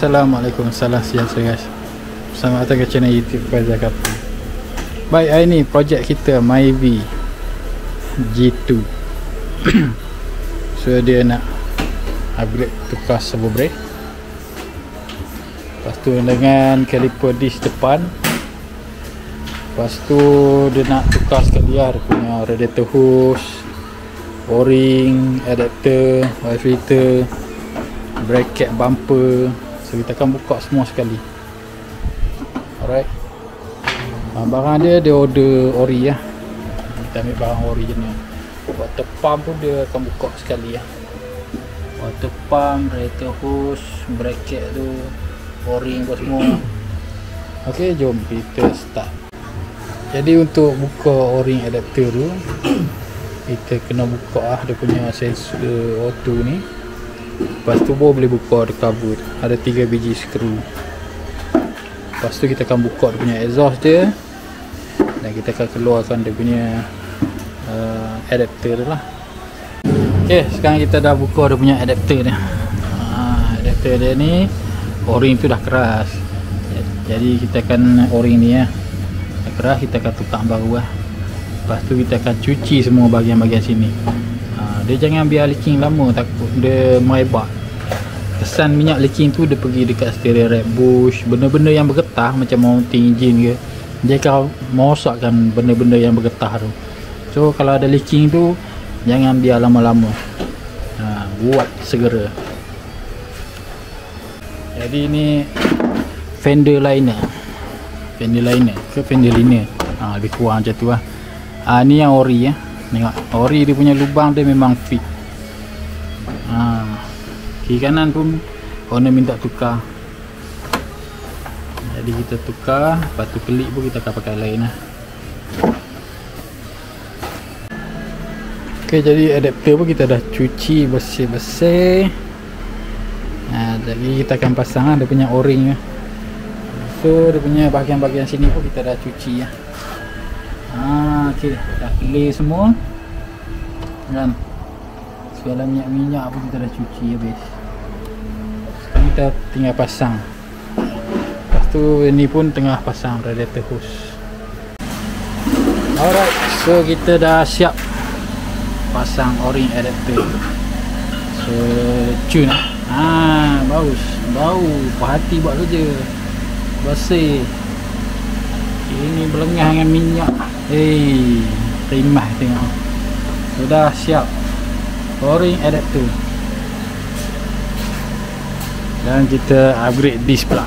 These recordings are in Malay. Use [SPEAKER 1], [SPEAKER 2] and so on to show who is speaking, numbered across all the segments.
[SPEAKER 1] Assalamualaikum, salam sejahtera guys. Selamat datang ke channel YouTube Faizal Kapur. Baik, hari ni projek kita Myvi G2. So dia nak upgrade tukar servo brake. Lepas tu dengan caliper disc depan. Lepas tu dia nak tukar sekali lah, dia punya radiator hose, o-ring, adapter, oil filter, bracket, bumper. So kita akan buka semua sekali. Alright. Barang dia order ori lah. Kita ambil barang ori je ni. Water pump pun dia akan buka sekali lah. Water pump, radiator hose, bracket tu, o-ring pun semua. Ok, jom kita start. Jadi untuk buka o-ring adapter tu, kita kena buka lah dia punya sensor auto ni. Lepas tu baru boleh buka the cover. Ada 3 biji skru. Lepas tu kita akan buka dia punya exhaust dia, dan kita akan keluarkan dia punya adapter dia lah. Ok, sekarang kita dah buka dia punya adapter dia. Adapter dia ni, o-ring tu dah keras. Jadi kita akan o-ring ni dah keras, kita akan tukar baru lah. Lepas tu kita akan cuci semua bahagian-bahagian sini. Dia jangan biar leaking lama, takut dia merebak. Kesan minyak leaking tu dia pergi dekat steering rack bush, benda-benda yang bergetah macam mounting engine ke, dia akan merosakkan benda-benda yang bergetah tu. So kalau ada leaking tu, jangan biar lama-lama, buat segera. Jadi ni fender liner ke fender liner, lebih kurang macam tu lah. Ni yang ori ya. Tengok, ori dia punya lubang dia memang fit. Kiri kanan pun owner minta tukar. Jadi kita tukar. Lepas tu kelip pun kita akan pakai lain lah. Ok, jadi adapter pun kita dah cuci bersih-bersih. Jadi kita akan pasang lah dia punya o-ring. So dia punya bahagian-bahagian sini pun kita dah cuci lah. Ok, dah clear semua kan. Segala minyak-minyak pun kita dah cuci habis. Sekarang kita tinggal pasang. Lepas tu ni pun tengah pasang radiator hose. Alright, so kita dah siap pasang o-ring adapter. So tune lah. Bagus, bau, perhati buat kerja bersih. Ini berlengah dengan minyak. Rimah tengok. Sudah siap o-ring adapter. Dan kita upgrade disc pula.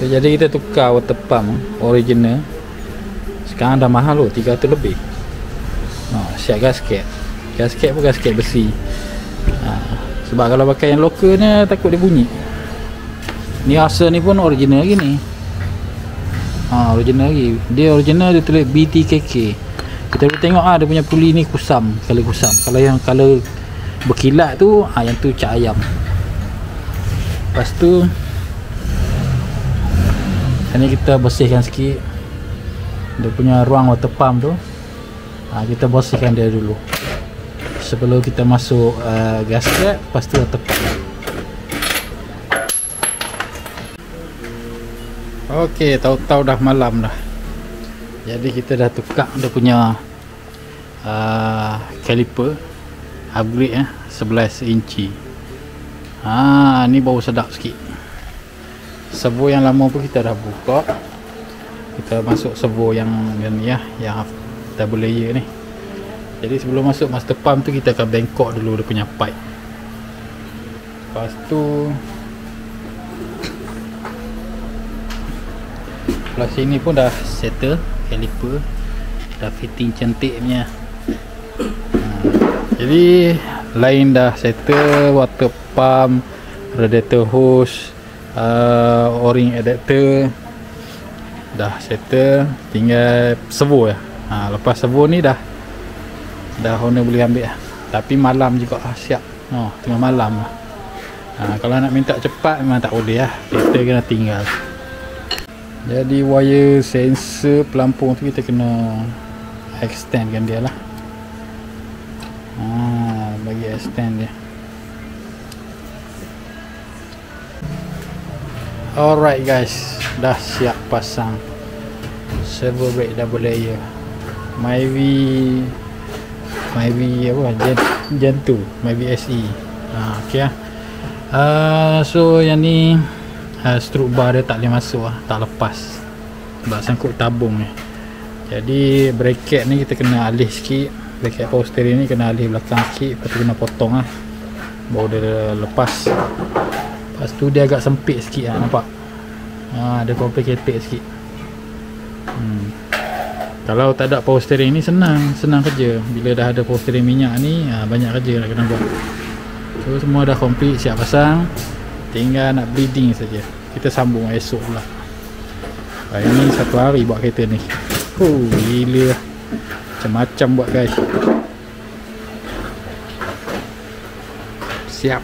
[SPEAKER 1] Jadi kita tukar water pump original. Sekarang dah mahal loh, 300 lebih. Siap gasket. Gasket pun gasket besi. Sebab kalau pakai yang lokalnya takut dia bunyi. Ni rasa ni pun original lagi ni. Original lagi. Dia original, dia tulis BTKK. Kita boleh tengok dia punya puli ni kusam, color kusam. Kalau yang color berkilat tu, yang tu cat ayam. Lepas tu ni kita bersihkan sikit dia punya ruang water pump tu. Kita bersihkan dia dulu sebelum kita masuk gasket. Lepas tu water pump. Ok, tahu-tahu dah malam dah. Jadi kita dah tukar dia punya caliper, upgrade 11 inci. Ni bau sedap sikit. Servo yang lama pun kita dah buka. Kita masuk servo yang ni ya, yang double layer ni. Jadi sebelum masuk master pump tu, kita akan bengkok dulu dia punya pipe. Lepas tu belah sini pun dah settle caliper, dah fitting cantik punya. Jadi line dah settle, water pump, radiator hose, o-ring adapter dah settle, tinggal servo ya. Lepas servo ni dah owner boleh ambil lah. Tapi malam juga siap. Tengah malam lah. Kalau nak minta cepat memang tak boleh lah, kita kena tinggal. Jadi wire sensor pelampung tu kita kena extendkan dia lah. Bagi extend dia. Alright guys, dah siap pasang servo brake double layer Myvi apa Gen 2 Myvi SE. Okay lah. So yang ni stroke bar dia tak boleh masuk lah, tak lepas sebab sangkut tabung ni. Jadi bracket ni kita kena alih sikit, bracket power steering ni kena alih belakang sikit, lepas tu kena potong lah baru dia lepas. Lepas tu dia agak sempit sikit lah, nampak? Dia complicated sikit. Kalau tak ada power steering ni senang kerja. Bila dah ada power steering minyak ni banyak kerja nak kena buat. So semua dah complete, siap pasang, tinggal nak bleeding saja. Kita sambung esok pula. Hari ni 1 hari buat kereta ni. Gila lah. Macam-macam buat guys. Siap.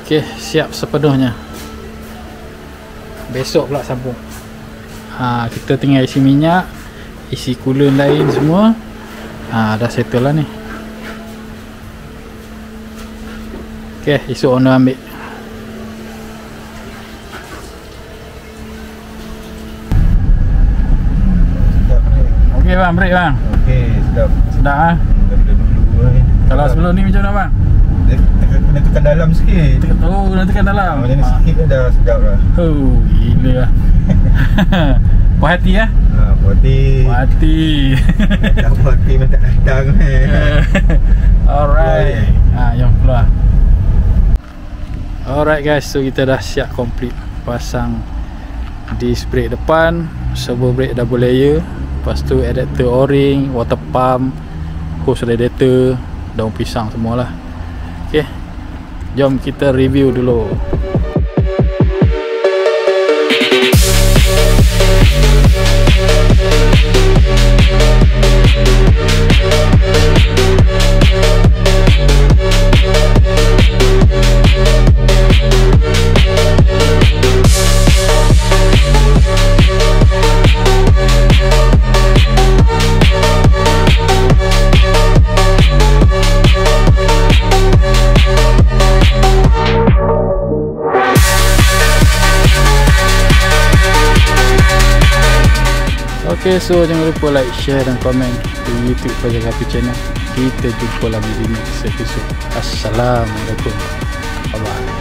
[SPEAKER 1] Ok, siap sepenuhnya. Besok pula sambung. Kita tinggal isi minyak, isi coolant lain semua. Dah settle lah ni. Ok, esok owner ambil. Ok bang, break bang.
[SPEAKER 2] Ok, sedap.
[SPEAKER 1] Sedap lah. Kalau sebelum ni macam mana bang?
[SPEAKER 2] Kena tekan dalam sikit.
[SPEAKER 1] Kena tekan dalam.
[SPEAKER 2] Macam ni sikit dah sedap lah.
[SPEAKER 1] Gila lah. Puas hati lah.
[SPEAKER 2] Puas hati.
[SPEAKER 1] Puas hati.
[SPEAKER 2] Tak puas hati memang tak datang.
[SPEAKER 1] Alright. Jom keluar. Alright guys, so kita dah siap complete pasang disc brake depan, servo brake double layer, lepas tu adapter o-ring, water pump, hose radiator, daun pisang semualah. Ok, jom kita review dulu. Ok, so jangan lupa like, share dan komen di YouTube Fajar Kapi Channel. Kita jumpa lagi di next episode. Assalamualaikum. Bye bye.